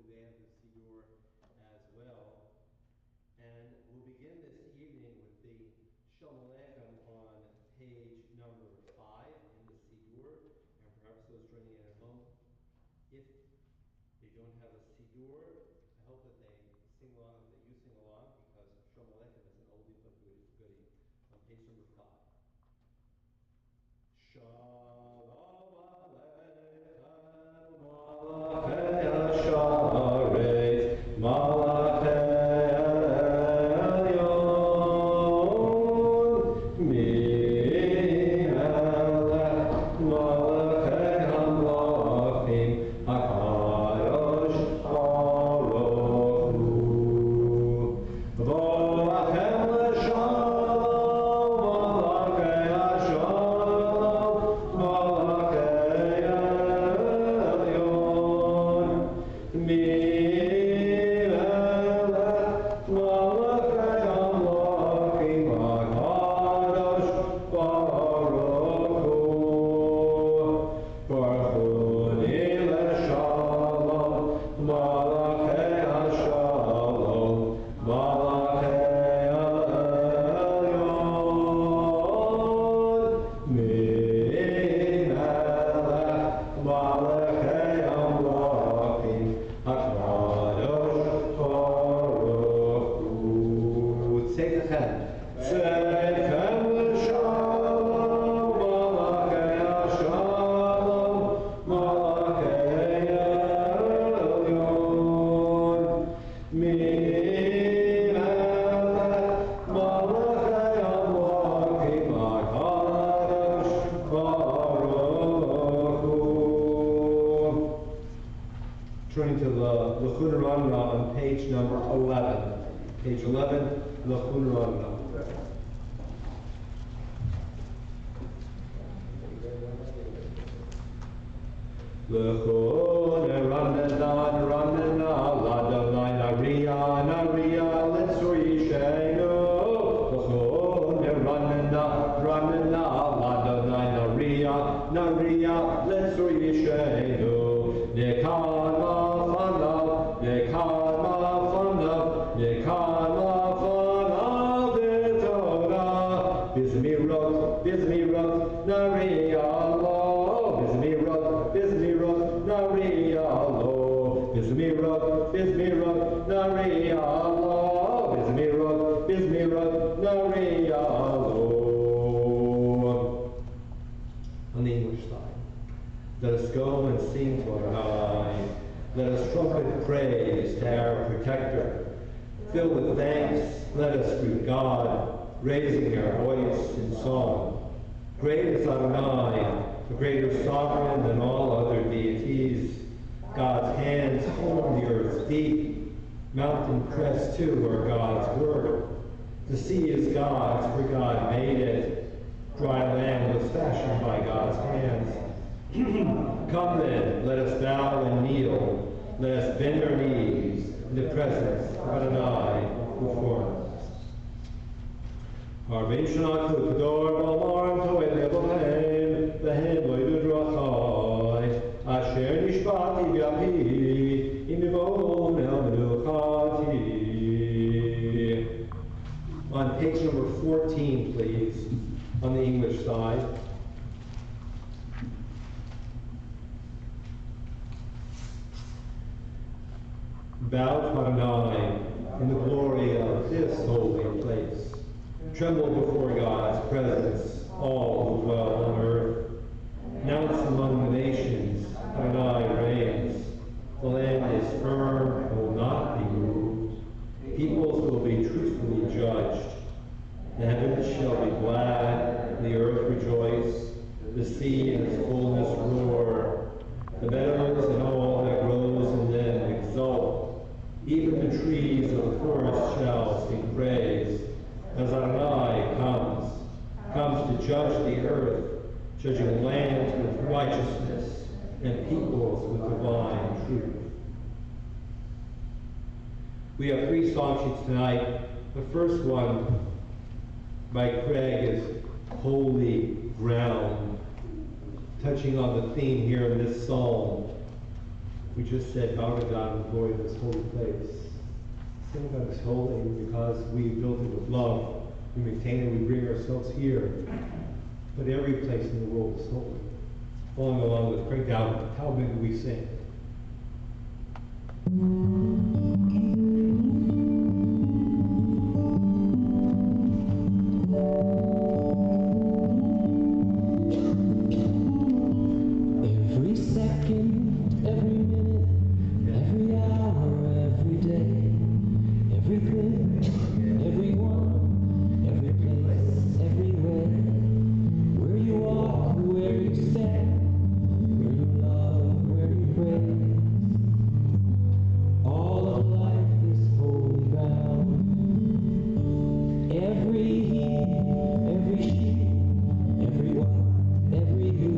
advance the Siddur as well. And we'll begin this evening with the Shalom Aleichem on page number 5 in the Siddur. And perhaps those joining in at home, if they don't have a Siddur, I hope that they sing along, that you sing along, because Shalom Aleichem is an oldie but goodie on page number 5. Shalom Aleichem, Malachei Hasharet, Malachei Elyon, Mi-Melech, Malachei Hamlachim, HaKadosh Baruch Hu, V'Lachem L'Shalom, Malachei Hashalom, Malachei Elyon, Mi-Melech, Malachei Hamlachim, HaKadosh Baruch Hu, Barchuni L'Shalom, Malachei Hashalom, Malachei Elyon, Mi-Melech, Malachei Hamlachim, HaKadosh Baruch Hu. Tzedechem, Tzedechem L'Shalom, Malachei Hashalom, Malachei Elyon, Mi-Melech, Malachei Hamlachim, HaKadosh Baruch Hu. Turning to the L'chun Ramna on page number 11. Page 11, L'chun Ramna. L'chun Ramna, Ladonai Nariya, Litzur Yishenu. L'chun Ramna, Ladonai Nariya, Litzur Yishenu. Nekama fanav, b'Torah. Bizmirot, Nariya lo. Bizmirot, Nariya lo. Bizmirot, Nariya lo. Bizmirot, Nariya lo. On the English side. Let us go and sing to Adonai. Let us trumpet praise to our protector. Filled with thanks, let us greet God, raising our voice in song. Great is Adonai, a greater sovereign than all other deities. God's hands form the earth's deep. Mountain crest too are God's word. The sea is God's, for God made it. Dry land was fashioned by God's hands. Come then, let us bow and kneel. Let us bend our knees in the presence of Adonai before us. Harvei Shana Kudor Balmar Toed Levohem Behem Loidu Drachai Asher Nishbati V'Api Imivon El Menuchati. On page number 14, please, on the English side. Bow to Adonai in the glory of this holy place. Tremble before God's presence, all who dwell on earth. Announce among the nations, Adonai reigns. The land is firm and will not be moved. Peoples will be truthfully judged. The heavens shall be glad, and the earth rejoice. The sea and its fullness roar. The meadows and all that grows in them exult. Even the trees of the forest shall sing praise, as Adonai comes to judge the earth, judging lands with righteousness and peoples with divine truth. We have 3 song sheets tonight. The first one by Craig is Holy Ground, touching on the theme here in this psalm. We just said, bow to God in the glory of this holy place. Synagogue is holy because we built it with love. We maintain it, we bring ourselves here. But every place in the world is holy. Following along with Craig Dowd, how big do we sing? Every second, every minute, every hour, every day, every place, everyone, every place, everywhere, where you walk, where you stand, where you love, where you pray, all of life is holy ground. Every he, every she, every what, every who,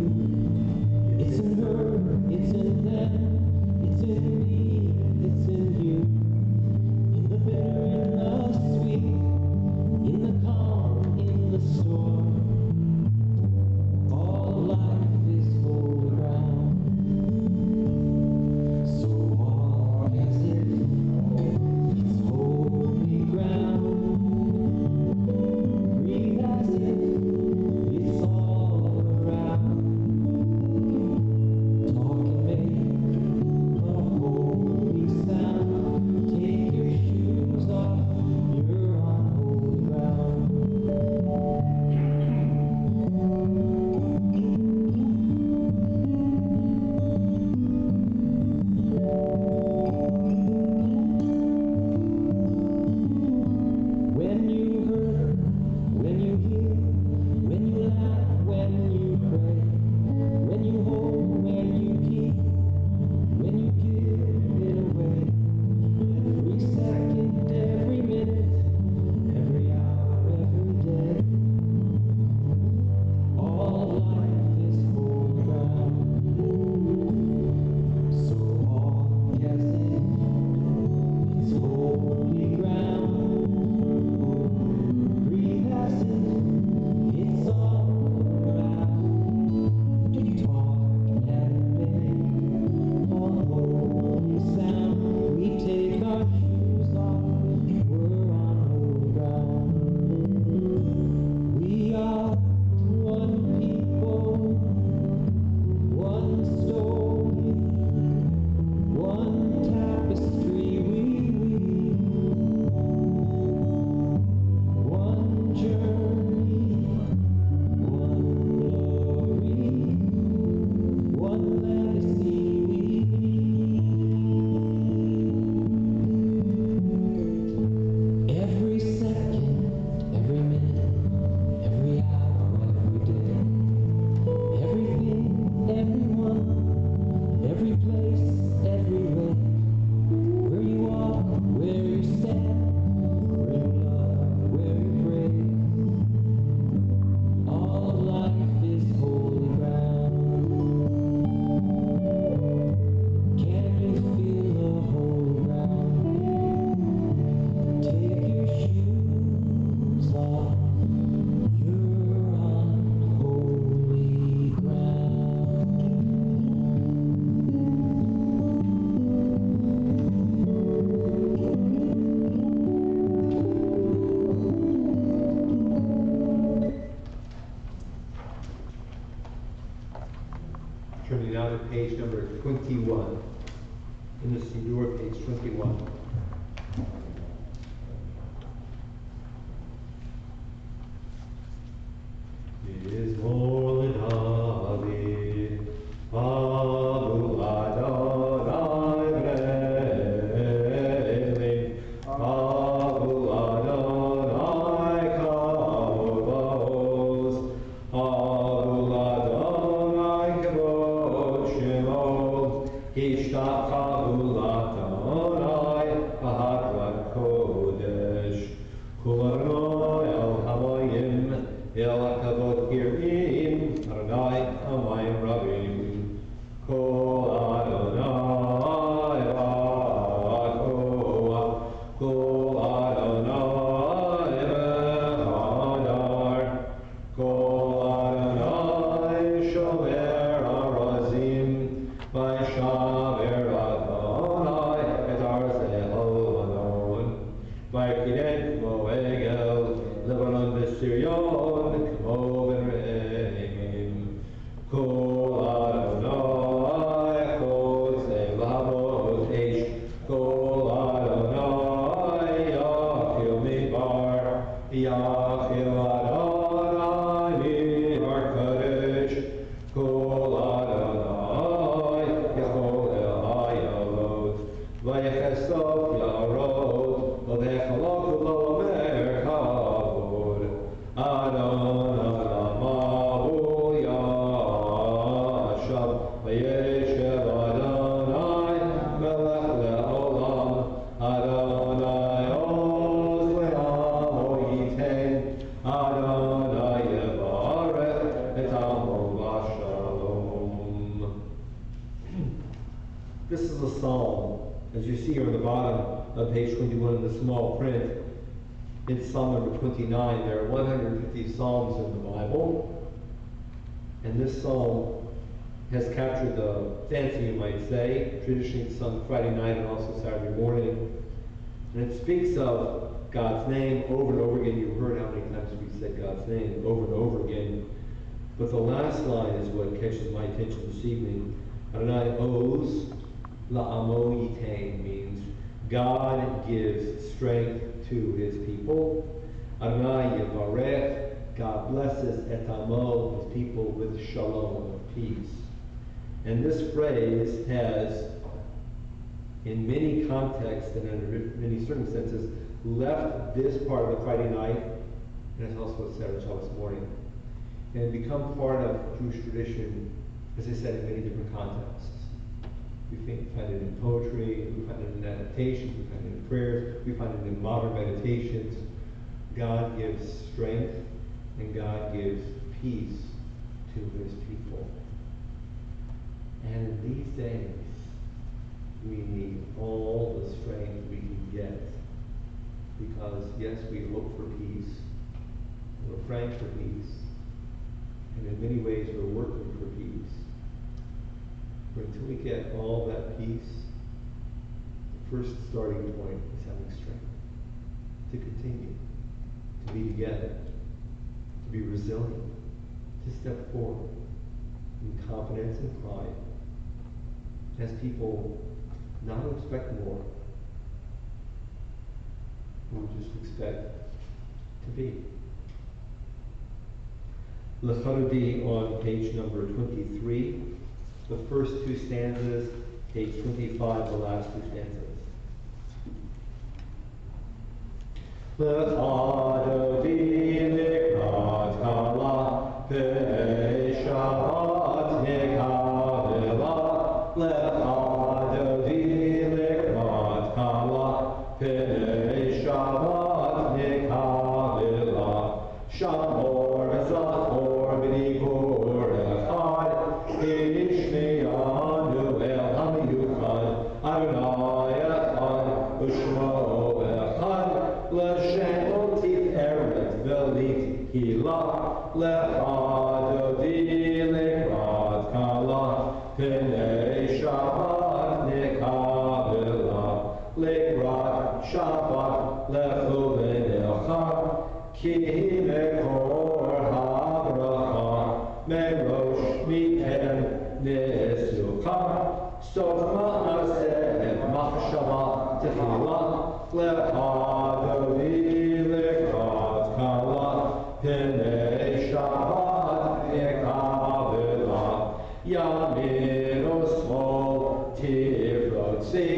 it's in her, it's in them, it's in me, it's in you. In the bitter, in the sweet, in the calm, in the storm. All life is holy ground. So walk as if it's holy ground. Breathe as if it's all around. Talk and make a holy sound. Take your shoes off, you're on holy ground. When you hurt, when you hear, when you laugh, when you pray, when you hold, when you keep, when you give it away, every second, every minute, every hour, every day, all life is holy ground. So walk as if it's holy ground. Breathe as if it's all around. Talk and make a holy sound. We take our shoes off, we're on holy ground. We are one people, one story, one tapestry we weave, one journey, one glory, one legacy we leave. Every second, every minute, every hour, every day, everything, everyone, every place, every way, where you walk, where you stand, where you love, where you pray, all of life is holy ground. Can you feel the holy ground? Take your shoes off, you're on holy ground. Turning now to page number 21. In the Siddur, page 21. Mizmor LeDavid, Abu Adonai V'Elim, Abu Adonai Kavod, Abu Adonai Kavod Shemot, Ishtachavu l'Adonai B'Hadrat Kodesh, Kol Adonai El Hamayim, El Kavod Kirim, Adonai Hamayim Rabim, Kol Adonai Ba'Koa, Kol Adonai B'Hadar, Kol Adonai Shomer Arazim, V'Shamer is a psalm. As you see here on the bottom of page 21 in the small print, it's Psalm number 29. There are 150 psalms in the Bible. And this psalm has captured the fancy, you might say. Traditionally it's sung Friday night and also Saturday morning. And it speaks of God's name over and over again. You heard how many times we said God's name over and over again. But the last line is what catches my attention this evening. Adonai Oz la'amo yitain means God gives strength to his people. Adonai Yevarech, God blesses et amo, his people, with shalom, of peace. And this phrase has, in many contexts and under many circumstances, left this part of the Friday night, and it's also Saturday Shabbos morning, and become part of Jewish tradition, as I said, in many different contexts. We find it in poetry, we find it in adaptations, we find it in prayers, we find it in modern meditations. God gives strength and God gives peace to his people. And in these days, we need all the strength we can get. Because yes, we hope for peace, we're praying for peace, and in many ways we're working for peace. But until we get all that peace, the first starting point is having strength to continue, to be together, to be resilient, to step forward in confidence and pride, as people not to expect more, we just expect to be. L'Charudi on page number 23. The first two stanzas, page 25, the last two stanzas. L'Charudi l'Ikrat kala, Shabbat nekavela, L'Charudi l'Ikrat kala, Shabbat nekavela, Shamor zachor v'nivor echad, Ishme'anu el hamiyuchad, Adonai echad, Ushmo echad, L'Shem tiferet v'lit hilah, L'Chadodi l'Ikrat kala, P'nei Shabbat nekavela, L'Ikrat Shabbat lechu v'necha, Ki mekor habracha, merosh mikem nesucha, sof ma'aseh machshava tefila, L'Chadodi l'Ikrat kala, P'nei Shabbat nekavela, Yamin osmol tifrotzi,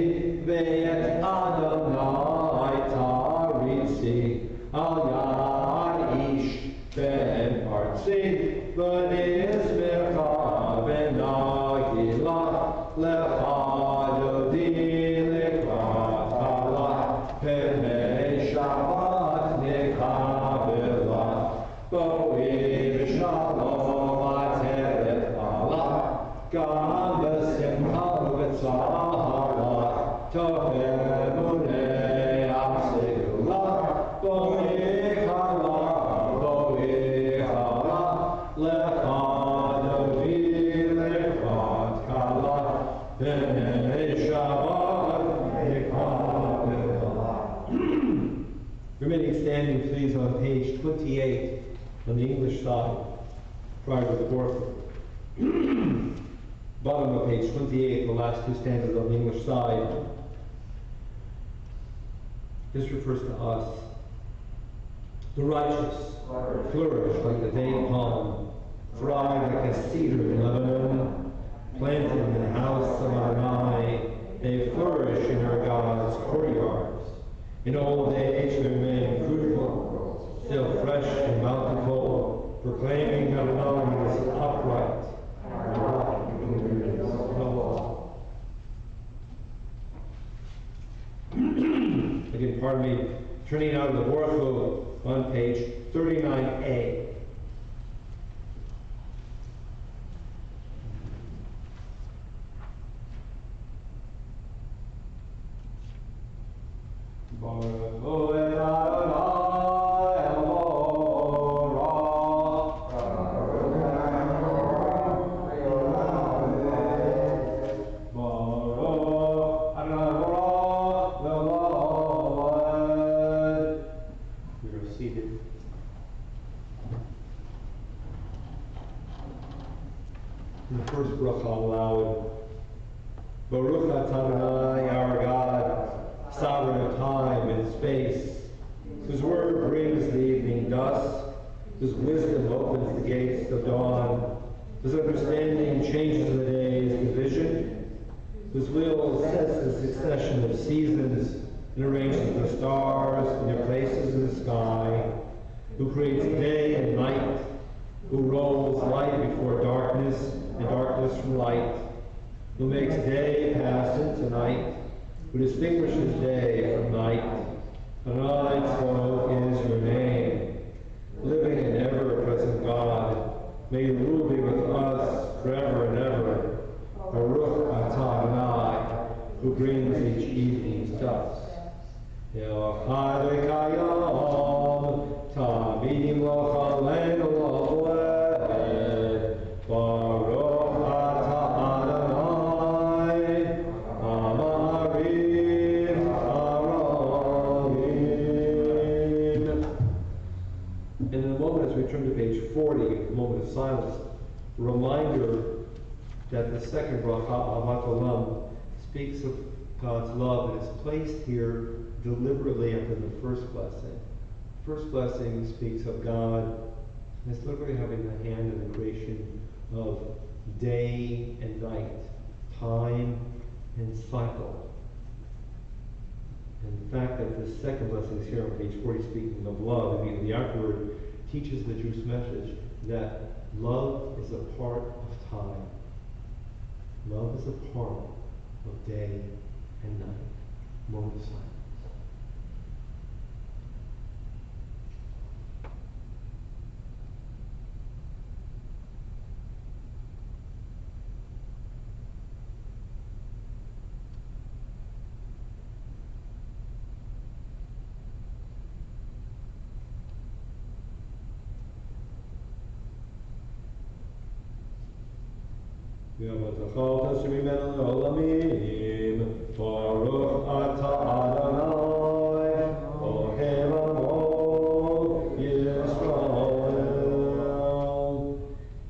Ve'et Adonai taritzi, Al yad ish ben artzi, v'nizmecha v'nagila, L'Chadodi l'Ikrat kala, P'nei Shabbat nekavela, Bo'im shalom ateret ala, Gam v'simcha v'tzahara, Tohemunei asegula, Bo'ichala, L'Chadodi l'Ikrat kala, P'nei Shabbat nekavela. Remaining standing, please, on page 28 on the English side, prior to the fourth. Bottom of page 28, the last two stanzas on the English side. This refers to us. The righteous flourish like the date palm, thrive like a cedar in Lebanon, planted in the house of Adonai. They flourish in our God's courtyards. In old age they remain fruitful, still fresh and bountiful, proclaiming Adonai is upright. Again, pardon me, turning out of the Baruch on page 39a. In the first bracha aloud, Baruch atah Adonai, our God, sovereign of time and space, whose word brings the evening dusk, whose wisdom opens the gates of dawn, whose understanding changes the day's division, whose will sets the succession of seasons and arranges the stars in their places in the sky, who creates day and night, who rolls light before darkness and darkness from light, who makes day pass into night, who distinguishes day from night. Adonai Tzvaot is your name, living and ever-present God. May your rule be with us forever and ever. Baruch atah Adonai, who brings each evening's dusk. Yochai v'kayom, tamidim lochaleinu lo'ed, Baruch atah Adonai, amarim haramim. And in a moment, as we turn to page 40, a moment of silence, a reminder that the second bracha, Ahavat Olam, speaks of God's love, and it's placed here deliberately after the first blessing. The first blessing speaks of God as literally having the hand in the creation of day and night, time and cycle. And the fact that the second blessing is here on page 40, speaking of love, immediately afterward, teaches the Jewish message that love is a part of time. Love is a part of day and night. Moment of silence. V'amatachal tashem imenu le'olamim, Baruch atah Adonai, Ohev amo Yisrael.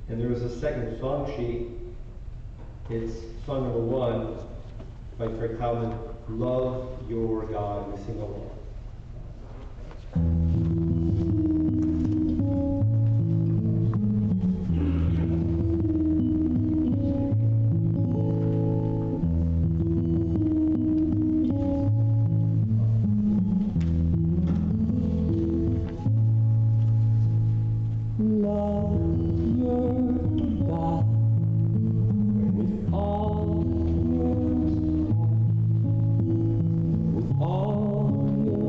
And there is a second song sheet. It's song number 1 by Craig Howland, Love Your God. We sing along. All your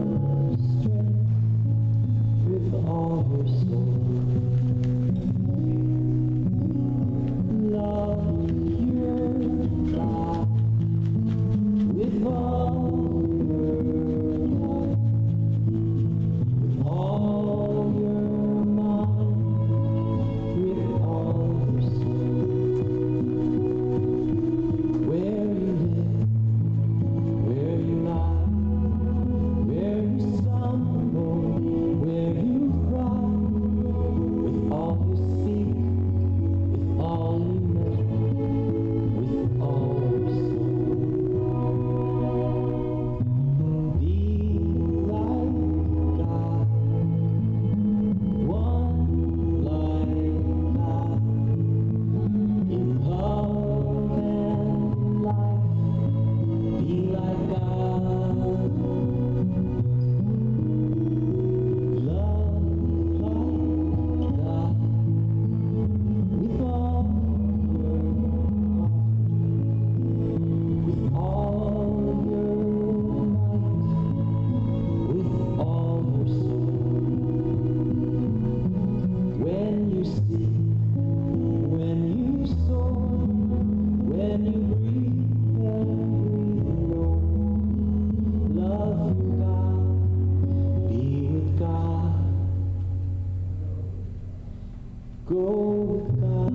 Go with God.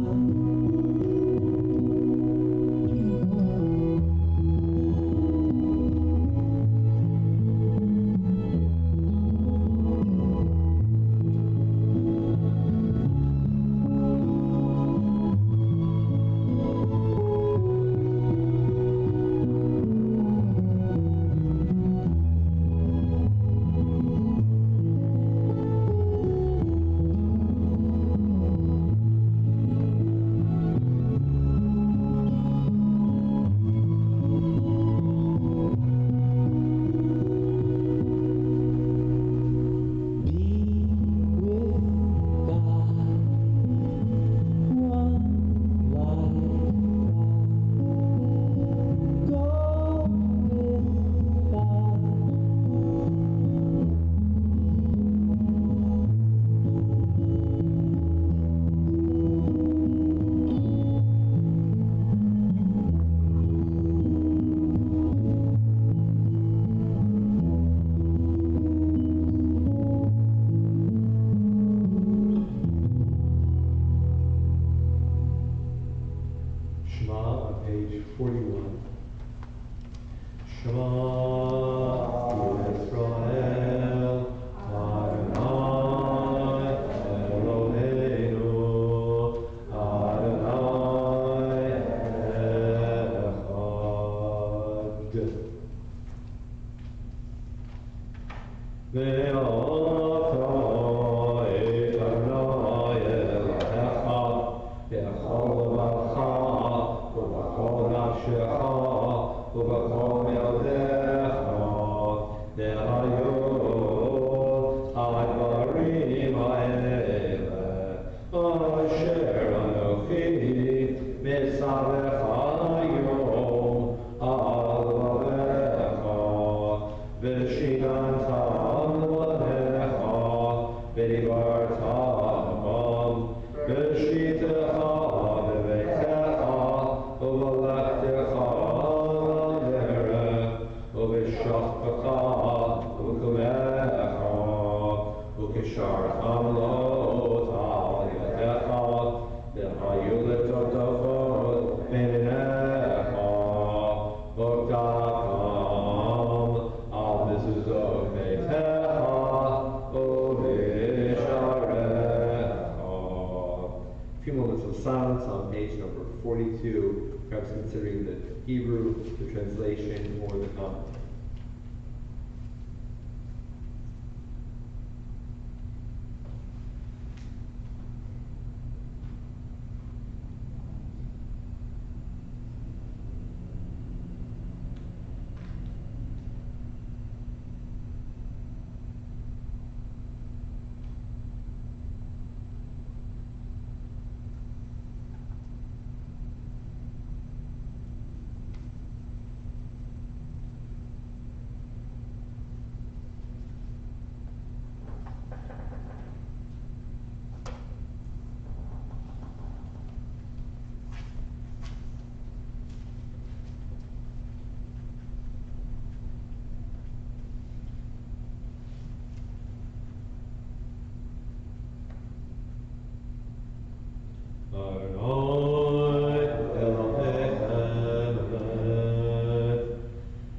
Page 41. Shema Yisrael, Adonai Eloheinu, Adonai Echad. Ve'ata et Adonai Elohecha, B'chol levacha, ובכל נפשך ובכל מאודיך והיו הדברים האלה אשר אנוכי מצווך היום על לבבך ושיננתם לבניך ודיברת בם ושיתך בביתך ובלכתך לדרך ובשכבך ובקומך וכשארך מלאות על ידיך והיו לטוטפות מעיניך וקדקם על מזוזות ביתך ובשעריך. A few moments of silence on page number 42, perhaps considering the Hebrew, the translation, or the commentary.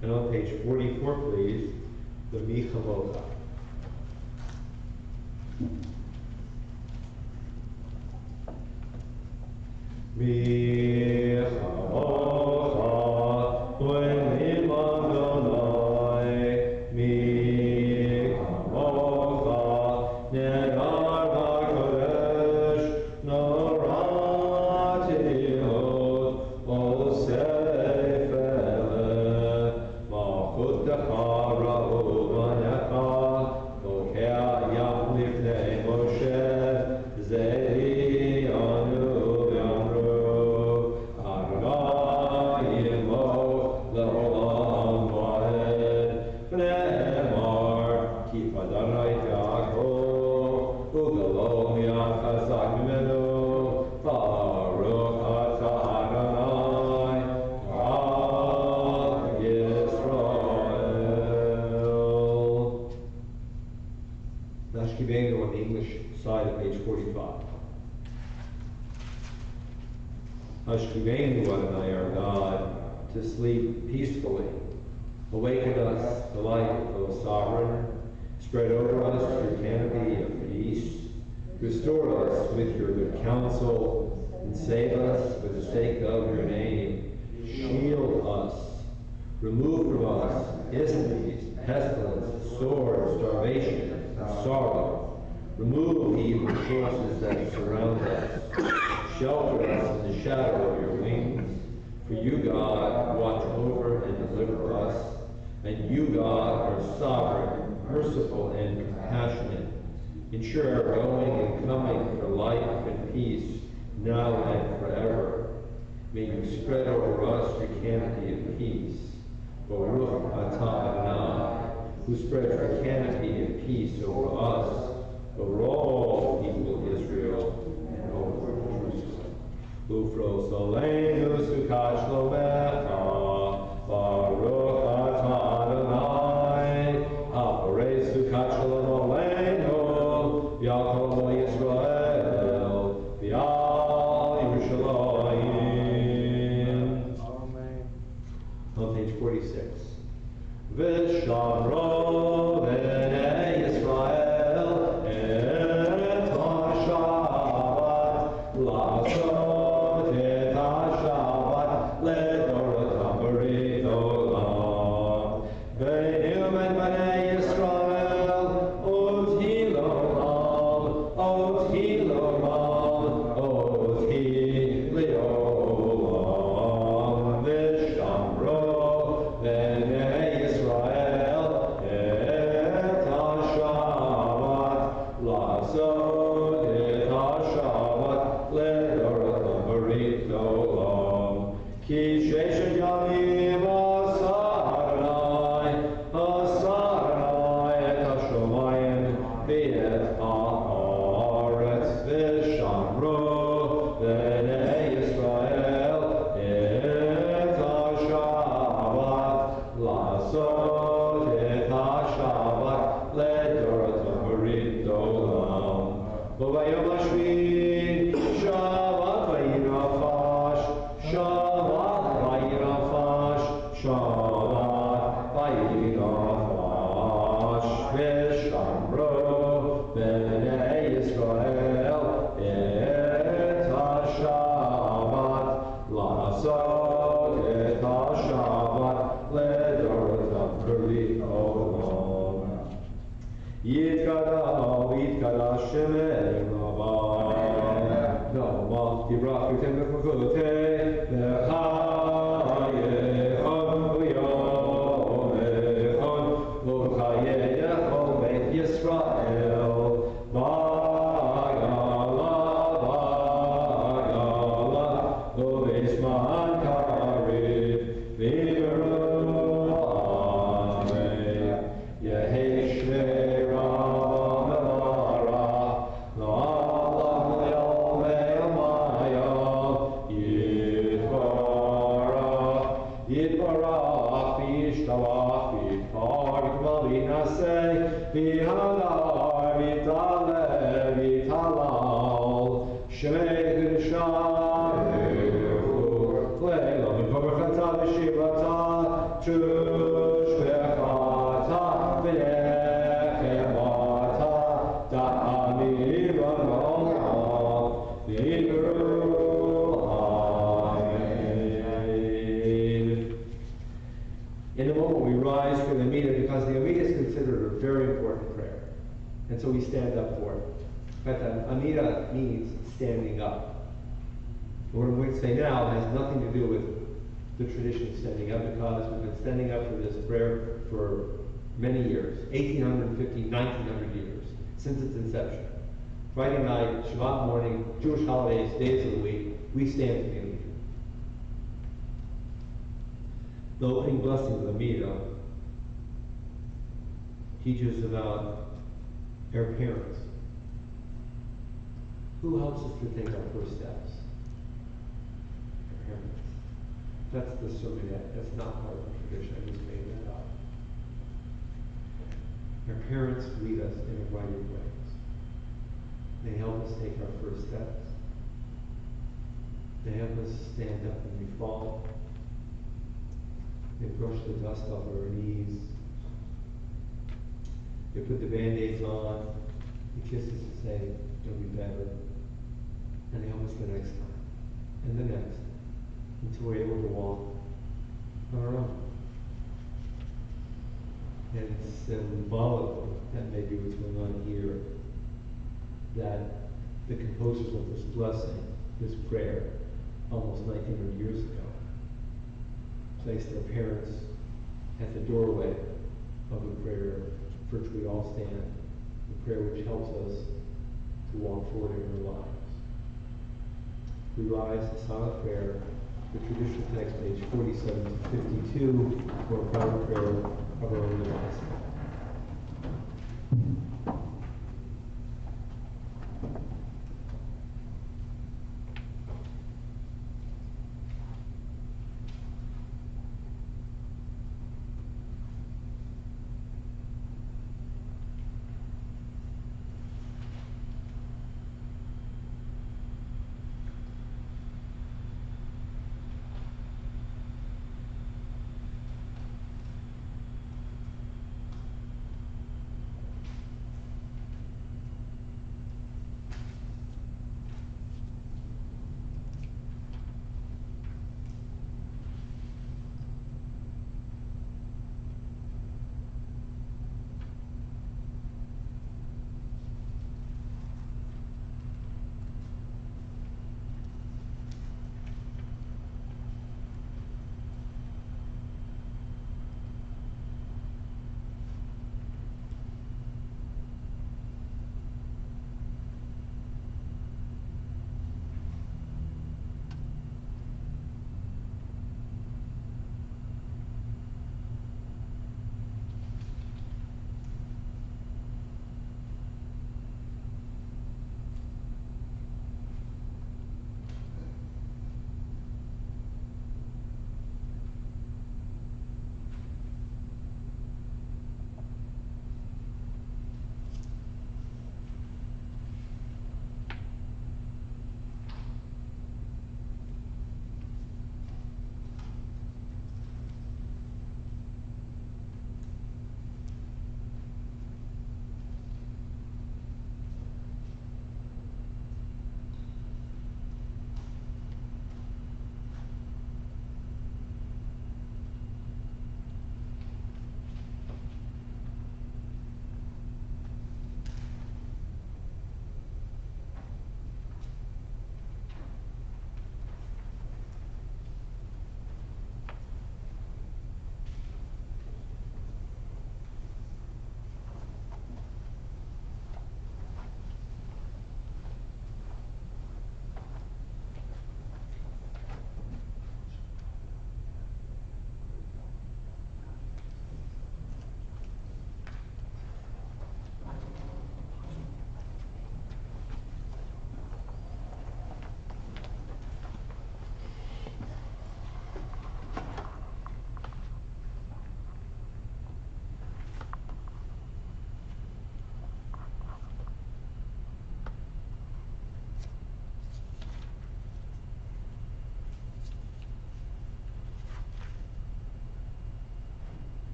And on page 44, please, the Michalocha. Michalocha, Elohim Adonai, Michalocha, Nedar HaKodesh, Noratihot, Osefele, Malchutecha Ra'uvanecha, Bokeh Yam Lifnei Moshe, Ze'iyanu V'amru. Hashkivenu Adonai our God, to sleep peacefully. Awaken us to life, O Sovereign. Spread over us your canopy of peace. Restore us with your good counsel, and save us for the sake of your name. Shield us. Remove from us disease, pestilence, sword, starvation, and sorrow. Remove the evil forces that surround us. Shelter us in the shadow of your wings. For you, God, watch over and deliver us. And you, God, are sovereign, merciful, and compassionate. Ensure our going and coming for life and peace, now and forever. May you spread over us your canopy of peace. Baruch atah Adonai, who spreads the canopy of peace over us, over all people of Israel, and over Jerusalem. Ufros aleinu sukat shlomecha, Baruch atah Adonai, haporei sukat shalom aleinu, v'yakol Yisrael, v'yal Yerushalayim. Amen. On page 46. V'shamro b'nei Yisrael et ha-Shabbat la'asot et ha-Shabbat le'dorotam b'rit olam. V'nim et b'nei Yisrael oti l'olam, oti l'olam, oti l'olam. V'shamro b'nei Yisrael et ha-Shabbat la'asot et ha-Shabbat le'dorotam b'rit olam. Ki sheshet yamim asa Adonai et ha-shomayim v'et ha'aretz. V'shamro b'nei Yisrael et ha-Shabbat la'asot et ha-Shabbat le'dorotam b'rit olam. V'bayom hashvi Shabbat v'yirafash, Shabbat v'yirafash, Shabbat v'yirafash. V'shamro b'nei Yisrael et ha-Shabbat la'asot et ha-Shabbat le'dorotam b'rit olam. Yitkada Shemei Rabbi Na'amah Yibrach Yutem B'Chukotei V'chayechon V'yomechon V'chayechon Beit Yisrael V'agala V'beisman Kariv V'yiru Amen Yehei Shmei In a moment we rise for the Amidah, because the Amidah is considered a very important prayer. And so we stand up for it. In fact, Amidah means standing up. What I'm going to say now has nothing to do with the tradition of standing up, because we've been standing up for this prayer for many years, 1850, 1900 years, since its inception. Friday night, Shabbat morning, Jewish holidays, days of the week, we stand for the Amidah. The opening blessing of the Amidah teaches about our parents. Who helps us to take our first steps? Our parents. That's the sermonette. That's not part of the tradition. I just made that up. Our parents lead us in a variety of ways. They help us take our first steps. They help us hands stand up and we fall. They brush the dust off of our knees. They put the Band-Aids on. They kiss us and say, "It'll be better." And they hope it's the next time, and the next, until we're able to walk on our own. And symbolically, that may be what's going on here, that the composers of this blessing, this prayer, almost 1900 years ago, placed their parents at the doorway of the prayer for which we all stand, the prayer which helps us to walk forward in our lives. We rise to silent prayer, the traditional text, page 47 to 52, for a private prayer of our own device.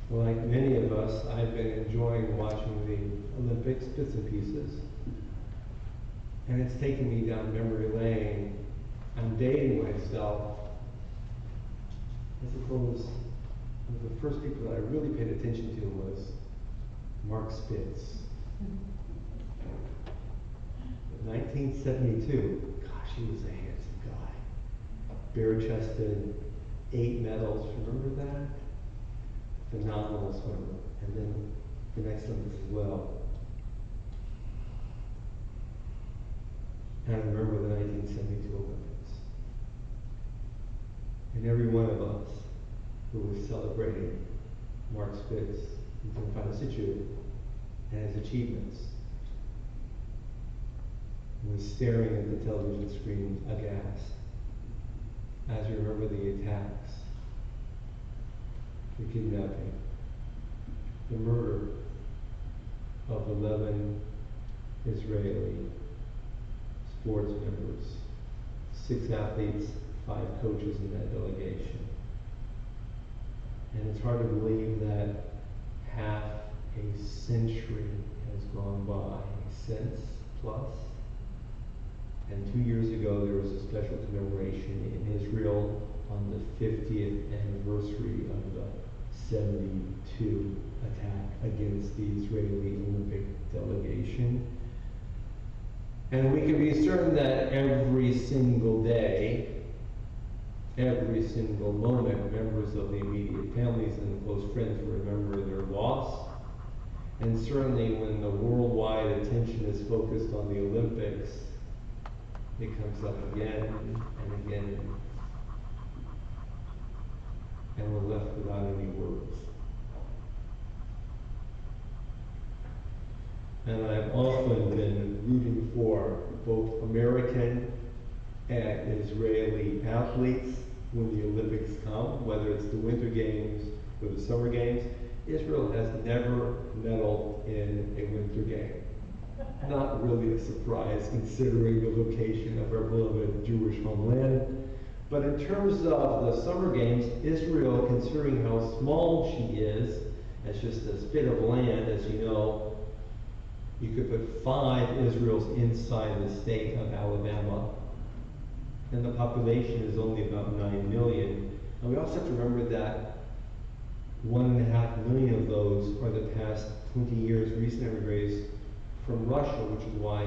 Like many of us, I've been enjoying watching the Olympics, bits and pieces. And it's taken me down memory lane. I'm dating myself. I suppose one of the first people that I really paid attention to was Mark Spitz. In 1972. Gosh, he was a handsome guy. Bare-chested, 8 medals. Remember that? Phenomenal swimmer. And then the next Olympics as well. And I remember the 1972 Olympics. And every one of us who was celebrating Mark Spitz and Fanasichu and his achievements was staring at the television screen aghast as you remember the attacks, the kidnapping, the murder of 11 Israeli sports members, 6 athletes, 5 coaches in that delegation. And it's hard to believe that half a century has gone by since, plus. And 2 years ago, there was a special commemoration in Israel on the 50th anniversary of the 72 attack against the Israeli Olympic delegation. And we can be certain that every single day, every single moment, members of the immediate families and close friends remember their loss. And certainly when the worldwide attention is focused on the Olympics, it comes up again and again. And we're left without any words. And I've often been rooting for both American and Israeli athletes when the Olympics come, whether it's the Winter Games or the Summer Games. Israel has never medaled in a Winter Game. Not really a surprise considering the location of our beloved Jewish homeland. But in terms of the Summer Games, Israel, considering how small she is, as just a spit of land, as you know, you could put 5 Israels inside the state of Alabama. And the population is only about 9 million. And we also have to remember that 1.5 million of those are the past 20 years recent immigrants from Russia, which is why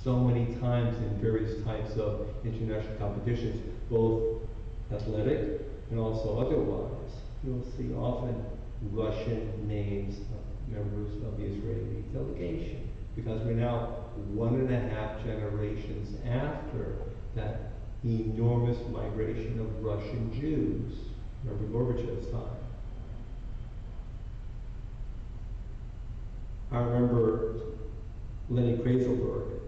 so many times in various types of international competitions, both athletic and also otherwise, you'll see often Russian names of members of the Israeli delegation, because we're now 1.5 generations after that enormous migration of Russian Jews. Remember Gorbachev's time. I remember Lenny Kreiselberg,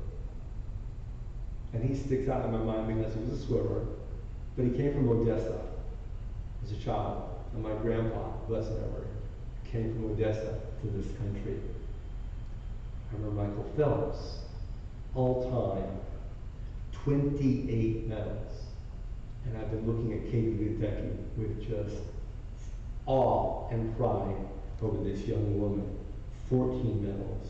and he sticks out in my mind because he was a swimmer, but he came from Odessa as a child, and my grandpa, blessed memory, came from Odessa to this country. I remember Michael Phelps, all time, 28 medals. And I've been looking at Katie Ledecky with just awe and pride over this young woman, 14 medals.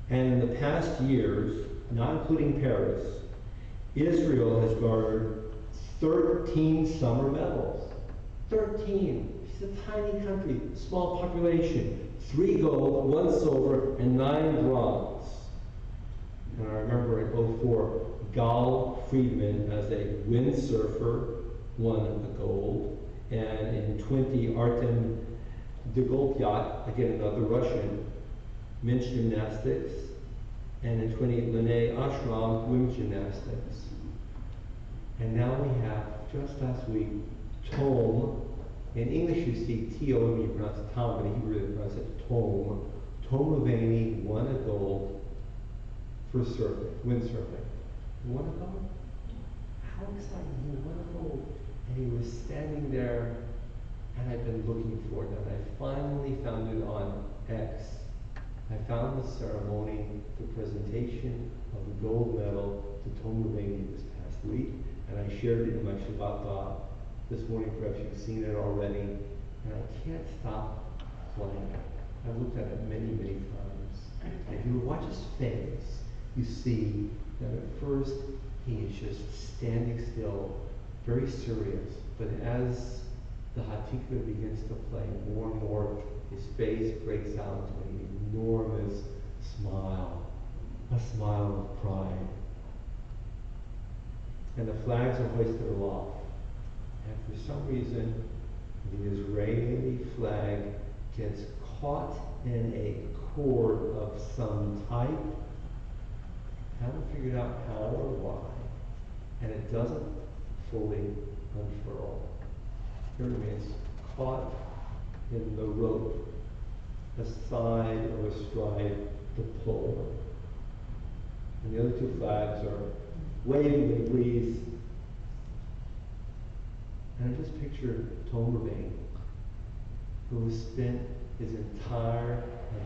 And in the past years, not including Paris, Israel has garnered 13 summer medals. 13. She's a tiny country, small population. 3 gold, 1 silver, and 9 bronze. And I remember in 2004, Gal Friedman, as a windsurfer, won the gold. And in 2020, Artem Degolpyat, again another Russian, men's gymnastics. And in 2020, Lene Ashram, women's gymnastics. And now we have, just last week, Tom. In English, you see T-O-M, you pronounce it Tom, but in Hebrew, they pronounce it Tom. Tom Mulvaney won a gold for surfing, windsurfing. He won a gold? How exciting, he won a gold. And he was standing there, and I've been looking for it, and I finally found it on X. I found the ceremony, the presentation of the gold medal to Tom Mulvaney this past week, and I shared it in my Shabbat thought this morning. Perhaps you've seen it already, and I can't stop playing it. I've looked at it many, many times. And if you watch his face, you see that at first he is just standing still, very serious, but as the Hatikva begins to play more and more, his face breaks out into an enormous smile. a smile of pride. And the flags are hoisted aloft. And for some reason, the Israeli flag gets caught in a cord of some type. Haven't figured out how or why. And it doesn't fully unfurl. Here it's caught in the rope, a side or a stride to pull. And the other two flags are waving in the breeze. And I just picture Tomervane, who has spent his entire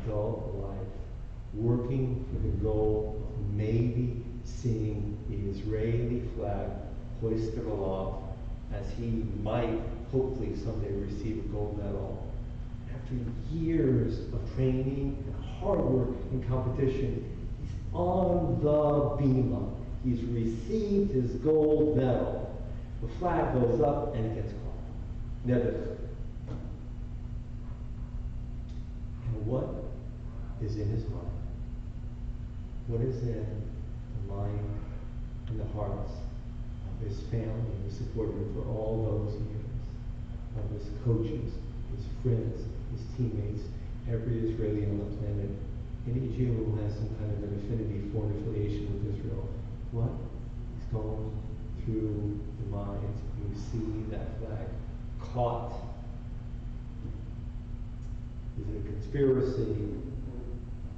adult life working for the goal of maybe seeing the Israeli flag hoisted aloft as he might hopefully someday receive a gold medal. After years of training and hard work and competition, he's on the bema. He's received his gold medal. The flag goes up and it gets caught. Never. And what is in his mind? What is in the mind and the hearts of his family who supported him for all those years? Of his coaches, his friends, his teammates, every Israeli on the planet, any Jew who has some kind of an affinity, foreign affiliation with Israel. What is going through the minds when you see that flag caught? Is it a conspiracy?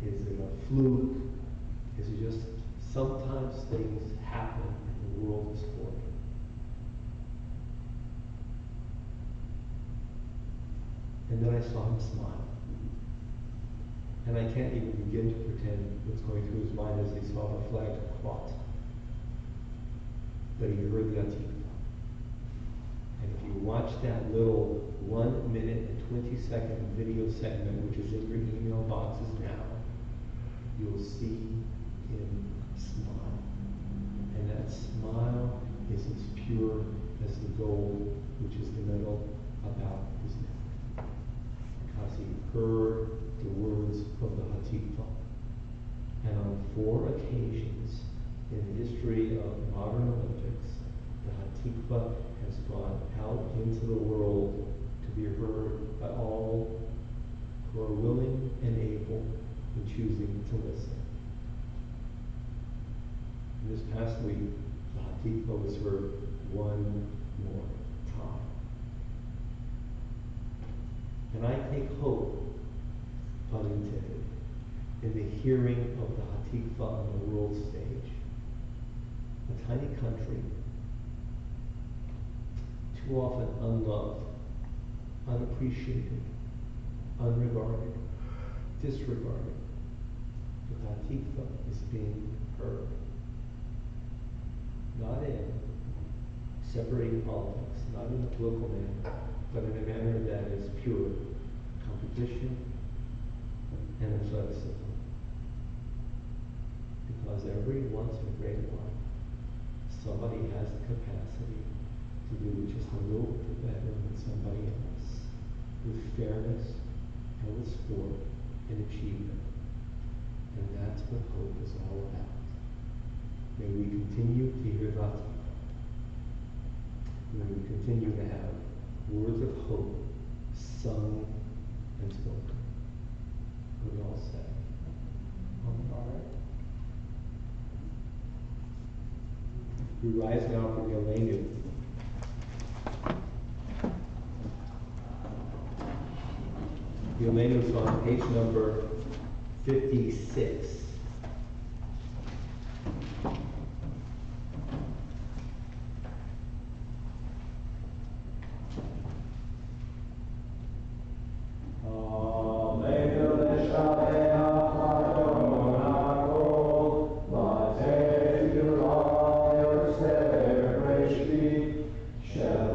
Is it a fluke? Is it just sometimes things happen in the world of sport? And then I saw him smile. And I can't even begin to pretend what's going through his mind as he saw the flag caught. But he heard the Atikva. And if you watch that little 1 minute and 20-second video segment, which is in your email boxes now, you'll see him smile. And that smile is as pure as the gold, which is the medal about his neck. Because he heard the words of the Hatikva. And on 4 occasions in the history of modern Olympics, the Hatikva has gone out into the world to be heard by all who are willing and able in choosing to listen. And this past week, the Hatikva was heard one more time. And I take hope, pun intended, in the hearing of the Hatikva on the world stage. A tiny country, too often unloved, unappreciated, unregarded, disregarded. The Hatikva is being heard. Not in separating politics, not in a political manner, but in a manner that is pure competition and athleticism. Because every once in a great while, somebody has the capacity to do just a little bit better than somebody else, with fairness and with sport and achievement. And that's what hope is all about. May we continue to hear that. May we continue to have words of hope sung and spoken. We all say, Amen. We rise now for the Aleinu. The Aleinu is on page number 56. Shabbat.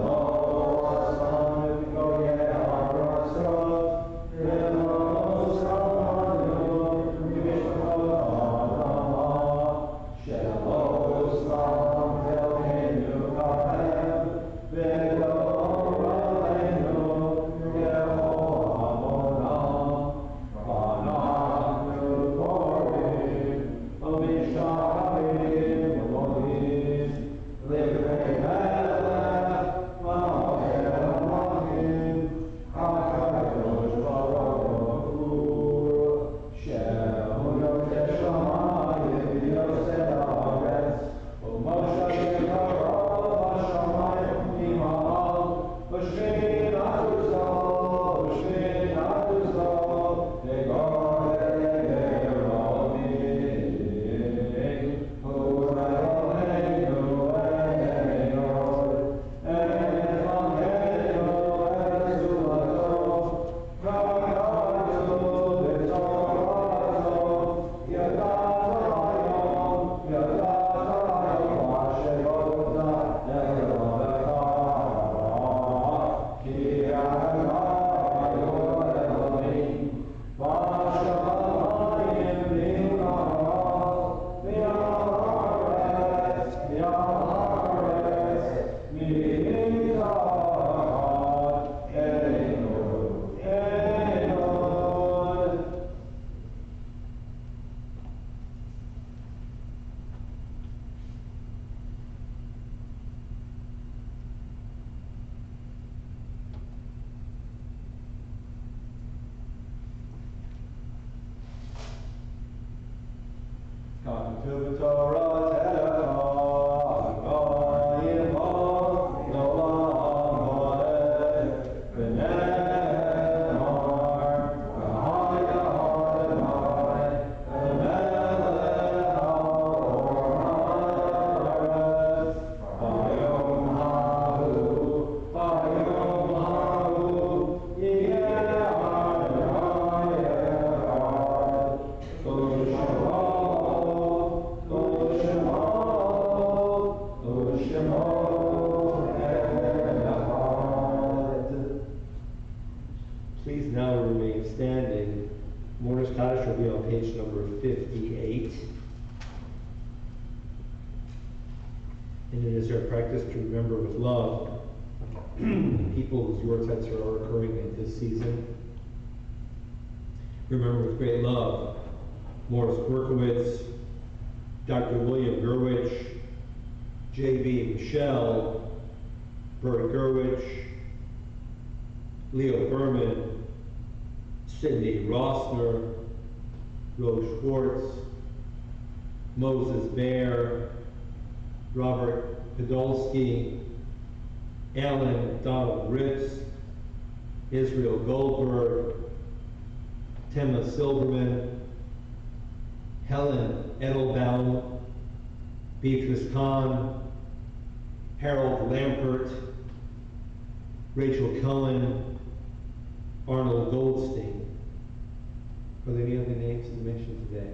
Please now remain standing. Morris Kaddish will be on page number 58. And it is our practice to remember with love people whose yorzeits are occurring in this season. Remember with great love Morris Berkowitz, Dr. William Gerwich, J.B. Michelle, Bert Gerwich, Leo Berman, Sidney Rossner, Rose Schwartz, Moses Baer, Robert Podolsky, Alan Donald Ritz, Israel Goldberg, Tema Silverman, Helen Edelbaum, Beatrice Kahn, Harold Lampert, Rachel Cohen, Arnold Goldstein. Are there any other names to mention today?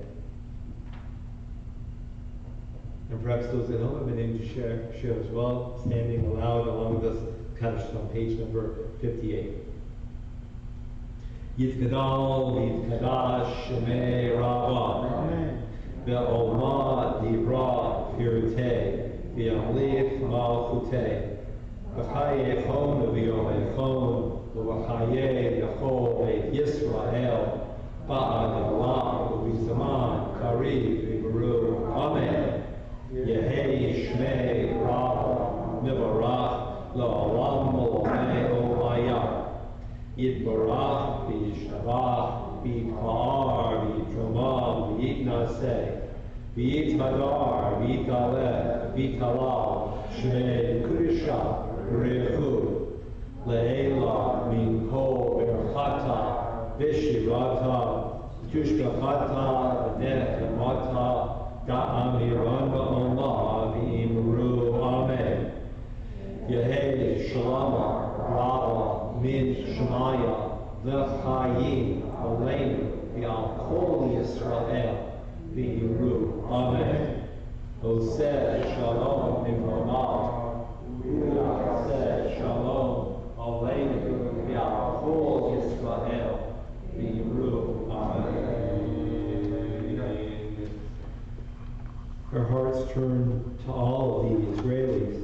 And perhaps those at home have been able to share as well, standing aloud along with us, Kaddish on page number 58. Yitgadal, Yitkadash, Shemei Rabban, Ve'olma Dibra, Pirute, Ve'amlif Malchute, V'chaye Chon, Ve'yom Chon, V'chaye V'chol Beit Yisrael, Ba'ad Elam, V'zaman, Kariv, V'baru, Amen. Yehei Shmei Rabba, Mivarach, La'olam Olomei Olayah, Yitbarach, V'yishavach, V'yitma'ar, V'yitromam, V'yitnaseh, V'yithadar, V'yitaleh, V'yitalal, Shmei Kudisha, Rechu, Le'ela, Minko, Berchata, V'shirata, Tushkachata, V'nech, V'mata, Ga'am Yiran Ba'olah, V'imru, Amen. Yehei Shalama, Rava, Min Shemaya, V'chayim, Aleinu, V'al Kol Yisrael, V'yiru, Amen. Oseh Shalom, Nimramal, Oseh Shalom, Aleinu, V'al Kol Yisrael, V'yiru, Amen. Our hearts turn to all of the Israelis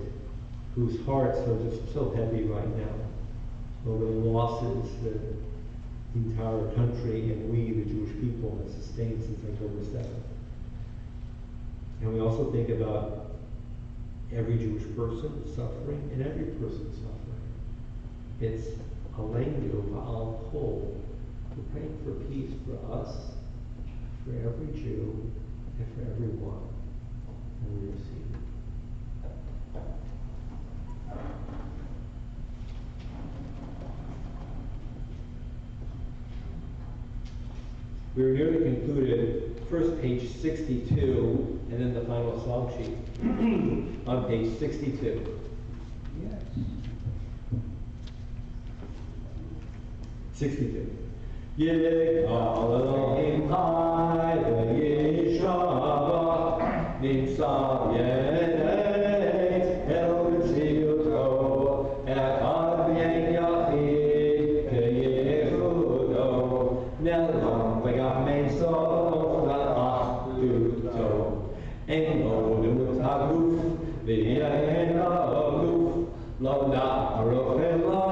whose hearts are just so heavy right now over the losses that the entire country and we, the Jewish people, have sustained since October 7th. And we also think about every Jewish person suffering and every person suffering. It's Aleinu V'al Kol. We're praying for peace for us, for every Jew, and for everyone. And we receive it. We're nearly concluded. First, page 62, and then the final song sheet on page 62. Yes. 62. Yigdal Elohim Chai v'yishavach nimsa yedeit el b'tziuto echad v'yen yachid k'yichudo nelam v'gam ein sof la'achduto ein odut haguf v'yen haguf lo na'aruf ela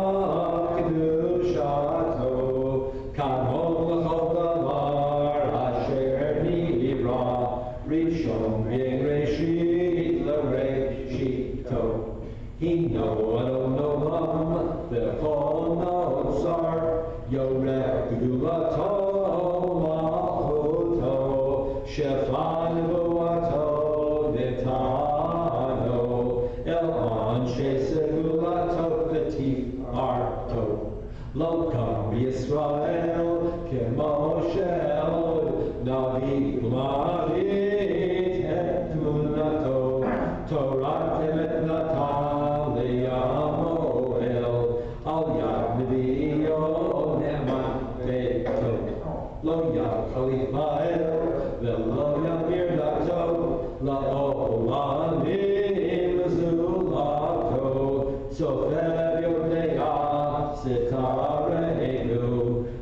kedushato Kamol l'chol davar asher nivra Rishon v'reshit l'reshito Hino adon olam v'chol nosar Yoreh gdulato malchuto Shefa Nevuato Nitano El Anshe Segulato Petit Arto Lokam Yisrael Kemoshel Navi Glavit Etmunato Torah Temet Natalia Moel Al Yad Neviyo Neman Beto Lo Yad Khalifael Velo Yamir Dato La Olanim Zulato Sofer Yodea Sitarenu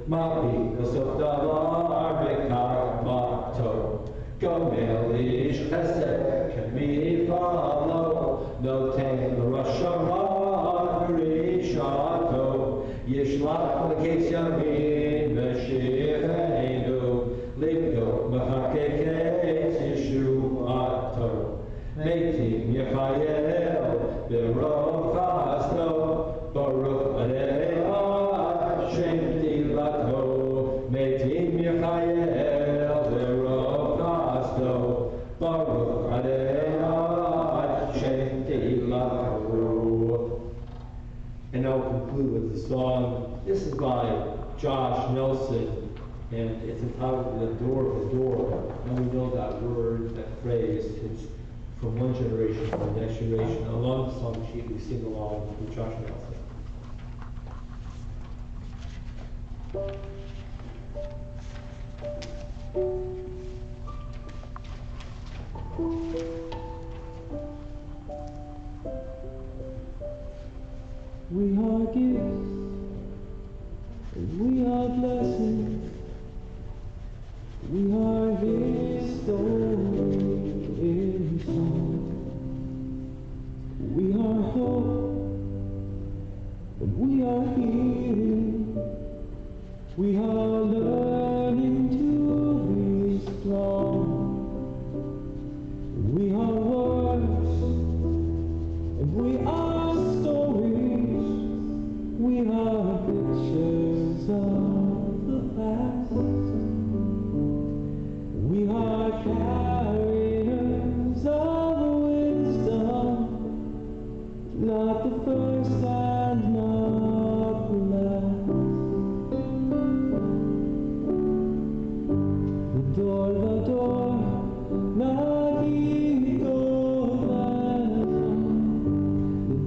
Mapi Sofdavar Bekar Mato Gomelish Chesed Kemi Follow No Ten Rosh Hashanah Rishato Yishlach Lekes Yamin Veshivenu Livgo Machakekes Yeshuato Meitim Yechael Berochasto Baruch Adei Shem Tilato Meitim Yechael Berochasto Baruch Adei Shem Tilato. And I'll conclude with the song. This is by Josh Nelson, and it's entitled "The Door of the Door." And we know that word, that phrase. It's from one generation to the next generation. Along the song sheet, we sing along with Josh Nelson. We are gifts, and we are blessings. We are His story in song. We are hope, and we are healing. We are learning to be strong. We are words, and we are stories. We are pictures of the past. We are carriers of wisdom, not the first and not the last. The door, not ego,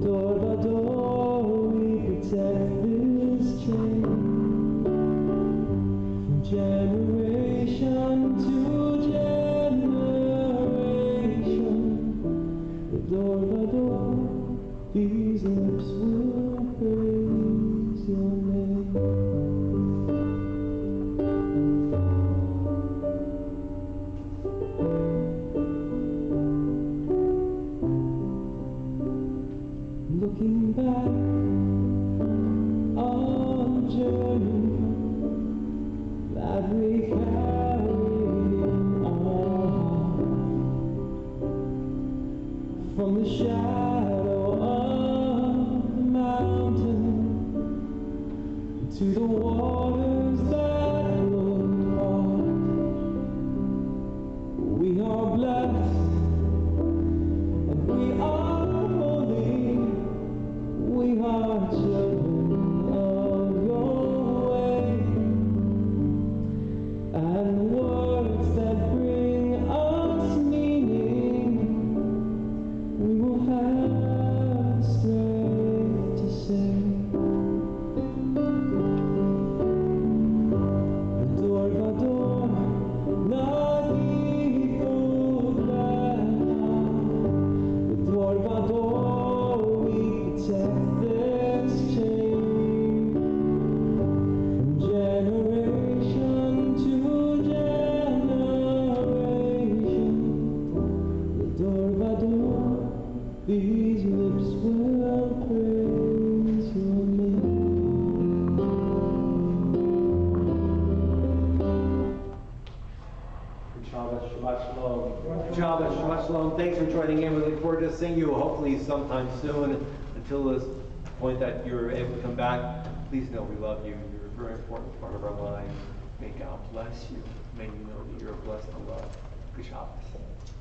the door, we protect this chain from generation to generation. The door, these lips will praise your name. Looking back on the journey that we carry in our heart, from the shadow of the mountain to the waters that look hard. We are blessed and we are holy. We are children of your way, and words that bring us meaning, we will have strength to say. The door, not evil, the door, we protect this chain from generation to generation. The door, these lips will praise your name. Shabbat Shalom. Shabbat Shalom. Thanks for joining in. We look forward to seeing you hopefully sometime soon. Until this point that you're able to come back, please know we love you. You're a very important part of our lives. May God bless you. May you know that you're blessed and loved. Happy Shabbos.